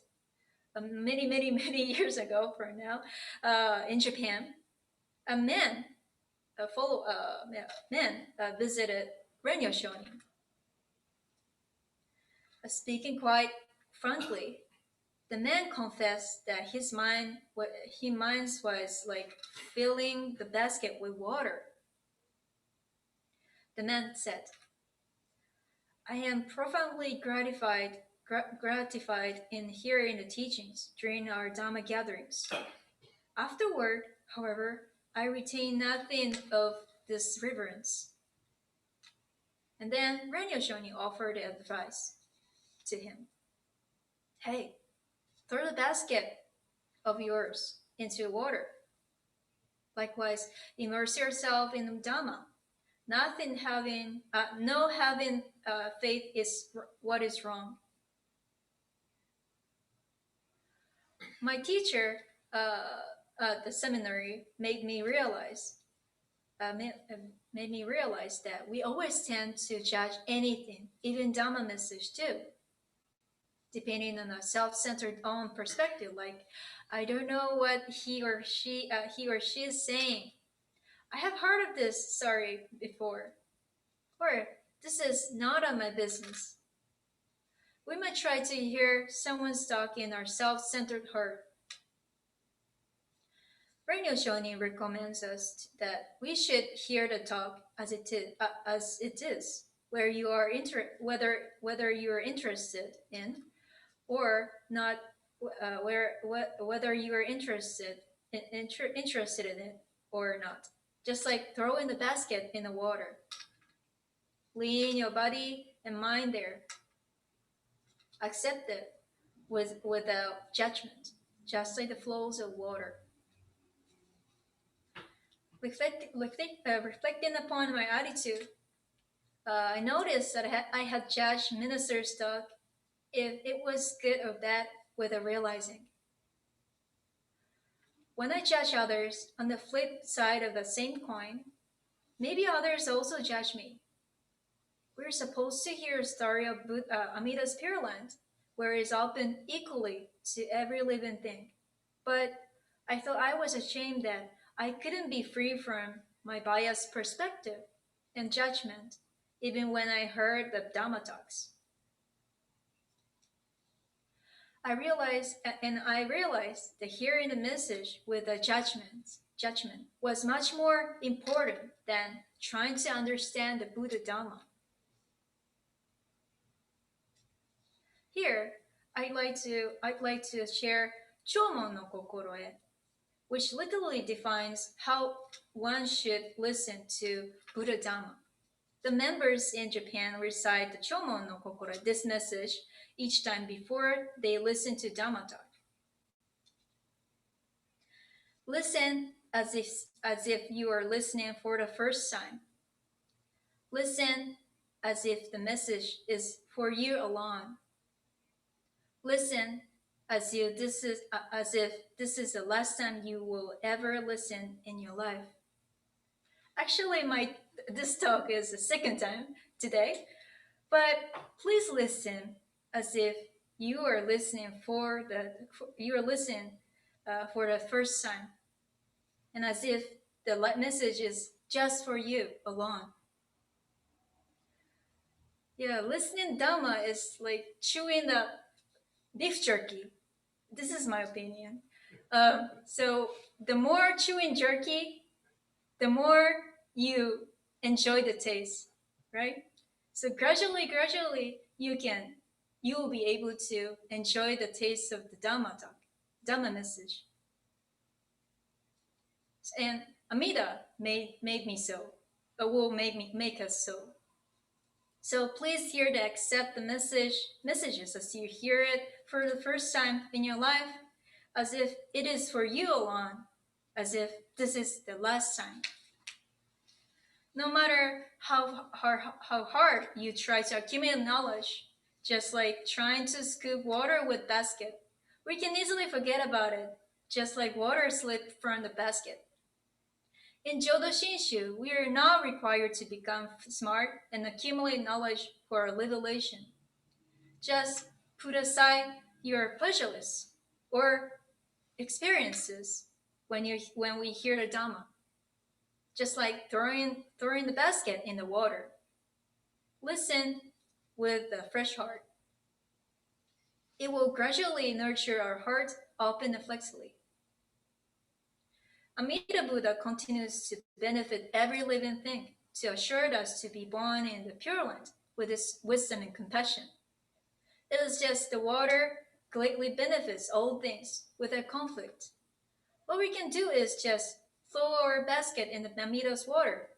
many, many, many years ago for now, in Japan, a man, visited Renyo Shonin. Speaking quite frankly, the man confessed that his mind was like filling the basket with water. The man said, "I am profoundly gratified in hearing the teachings during our Dhamma gatherings. Afterward, however, I retain nothing of this reverence." And then Renyo Shoni offered advice to him. "Hey, throw the basket of yours into water. Likewise, immerse yourself in Dhamma. No having faith is what is wrong." My teacher at the seminary made me realize that we always tend to judge anything, even Dhamma message too, depending on a self-centered own perspective. Like, I don't know what he or she is saying. I have heard of this sorry before, or this is none of my business. We might try to hear someone's talk in our self-centered heart. Renyo Shoni recommends us that we should hear the talk as it is, whether you are interested in or not, whether you are interested in it or not. Just like throwing the basket in the water, lean your body and mind there, accept it without judgment, just like the flows of water. Reflecting upon my attitude, I noticed that I had judged ministers' talk, if it was good or bad, without realizing. When I judge others on the flip side of the same coin, Maybe others also judge me. We're supposed to hear a story of Amida's Pure Land, where it's open equally to every living thing. But I thought I was ashamed that I couldn't be free from my biased perspective and judgment, even when I heard the Dhamma talks. I realized that hearing the message with a judgment was much more important than trying to understand the Buddha Dhamma. Here, I'd like to share Chomon no Kokoroe, which literally defines how one should listen to Buddha Dhamma. The members in Japan recite the Chomon no Kokoroe, this message, each time before they listen to Dhamma talk. Listen as if you are listening for the first time. Listen as if the message is for you alone. Listen as if this is the last time you will ever listen in your life. Actually, my this talk is the second time today, but please listen as if you are listening for the first time, and as if the message is just for you alone. Yeah, listening Dhamma is like chewing the beef jerky. This is my opinion. So the more chewing jerky, the more you enjoy the taste, right? So gradually, you will be able to enjoy the taste of the Dhamma talk, Dhamma message. And Amida made me so, or will make us so. So please hear to accept the messages as you hear it for the first time in your life, as if it is for you alone, as if this is the last time. No matter how hard you try to accumulate knowledge, just like trying to scoop water with basket, we can easily forget about it, just like water slipped from the basket. In Jodo Shinshu, we are not required to become smart and accumulate knowledge for our liberation. Just put aside your prejudice or experiences when we hear the Dhamma, just like throwing the basket in the water. Listen with a fresh heart. It will gradually nurture our heart open and flexibly. Amida Buddha continues to benefit every living thing, to assure us to be born in the Pure Land with his wisdom and compassion. It is just the water greatly benefits all things without conflict. What we can do is just throw our basket in the Amida's water.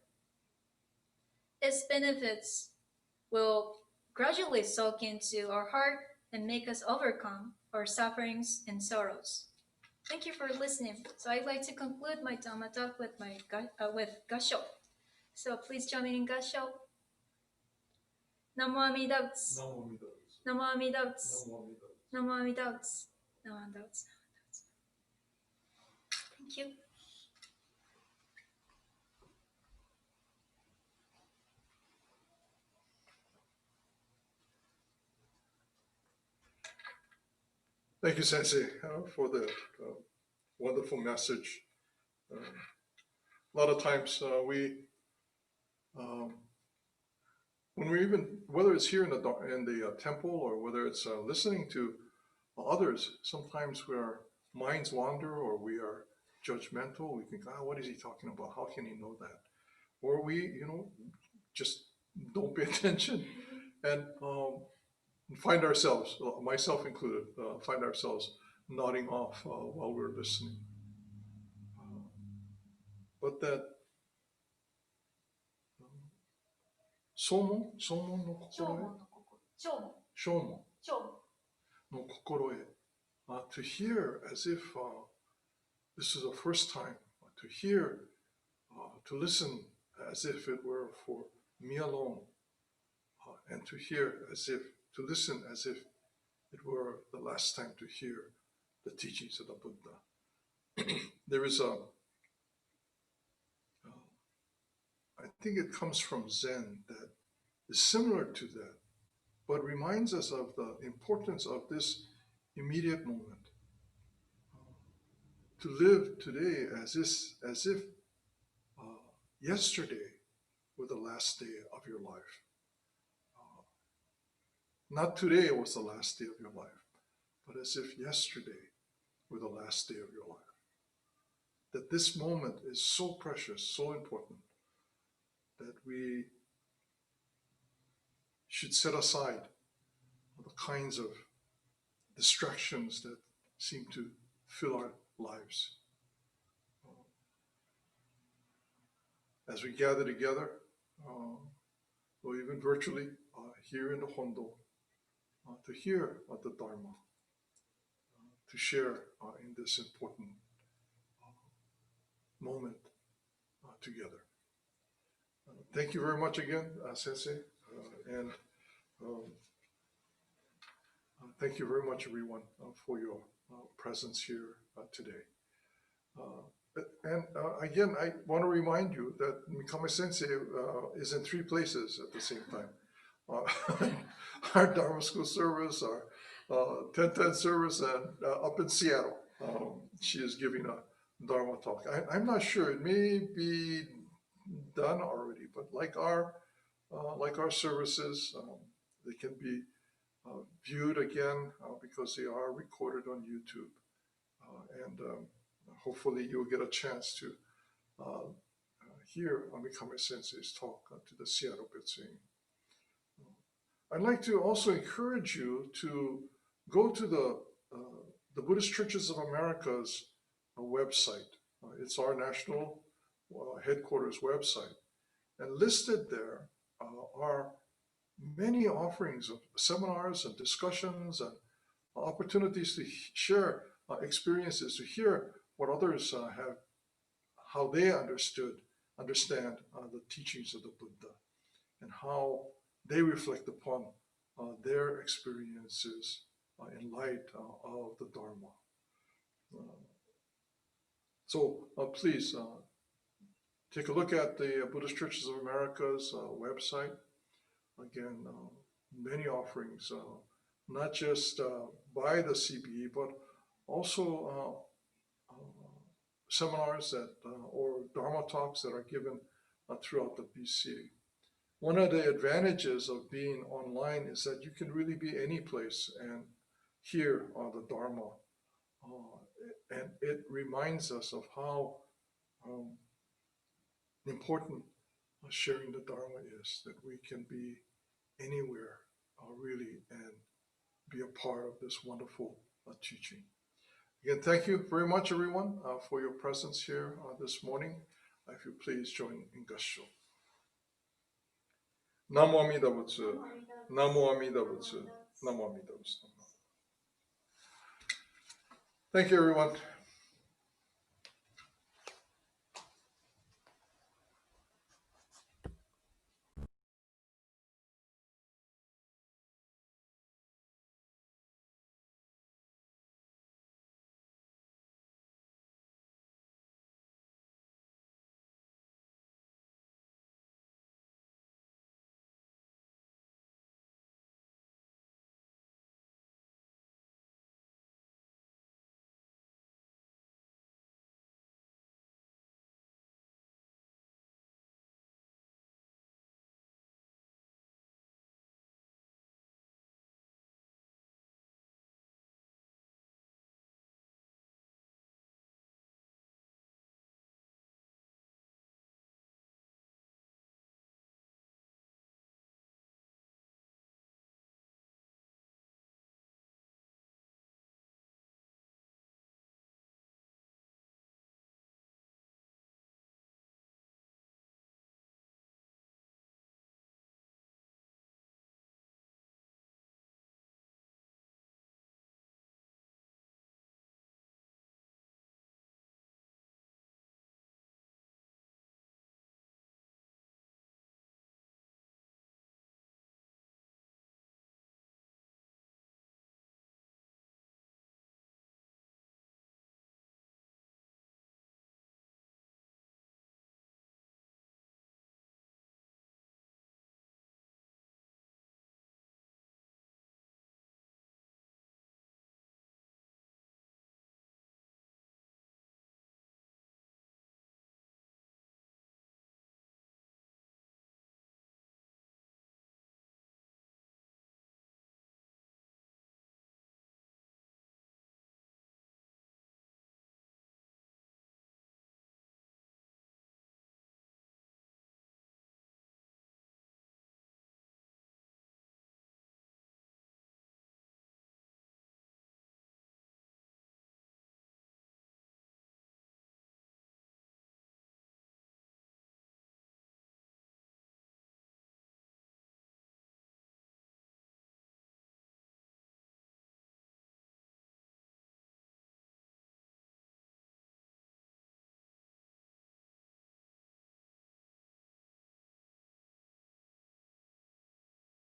Its benefits will gradually soak into our heart and make us overcome our sufferings and sorrows. Thank you for listening. So I'd like to conclude my Dhamma talk with with Gasho. So please join me in Gasho. Namo Amida Butsu. Namo Amida Butsu. Namo Amida Butsu. Namo Amida Butsu. Thank you. Thank you, Sensei, for the wonderful message. A lot of times um, when we're even, whether it's here in the temple or whether it's listening to others, sometimes our minds wander or we are judgmental. We think, what is he talking about? How can he know that? Or we, just don't pay attention and find ourselves, myself included, find ourselves nodding off while we're listening. But that somo no kokoro, shomo no kokoro, to hear as if this is the first time, to hear, to listen as if it were for me alone, and to listen as if it were the last time to hear the teachings of the Buddha. There is I think it comes from Zen that is similar to that, but reminds us of the importance of this immediate moment. To live today as if uh, yesterday were the last day of your life. Uh, Not today was the last day of your life, but as if yesterday were the last day of your life. That this moment is so precious, so important, that we should set aside the kinds of distractions that seem to fill our lives. As we gather together, or even virtually, here in the Hondo, to hear the Dharma, to share in this important moment together. Thank you very much again, Sensei, and um, thank you very much, everyone, for your presence here today. And again, I want to remind you that Mikame Sensei is in 3 places at the same time. Our Dharma School service, our 1010 service, and up in Seattle, she is giving a Dharma talk. I'm not sure; it may be done already, but like our services, they can be viewed again because they are recorded on YouTube, and hopefully you'll get a chance to hear Amikame Sensei's talk to the Seattle Bitsing. I'd like to also encourage you to go to the Buddhist Churches of America's website. It's our national headquarters website. And listed there are many offerings of seminars and discussions and opportunities to share experiences, to hear what others have, how they understand the teachings of the Buddha, and how they reflect upon their experiences in light of the Dharma. So please take a look at the Buddhist Churches of America's website. Again, many offerings, not just by the CBE, but also seminars that or Dharma talks that are given throughout the BCA. One of the advantages of being online is that you can really be any place and hear the Dharma. And it reminds us of how important sharing the Dharma is, that we can be anywhere really and be a part of this wonderful teaching. Again, thank you very much, everyone, for your presence here this morning. If you please join in Gassho. Namo Amida Butsu. Namo Amida Butsu. Namo Amida Butsu. Thank you, everyone.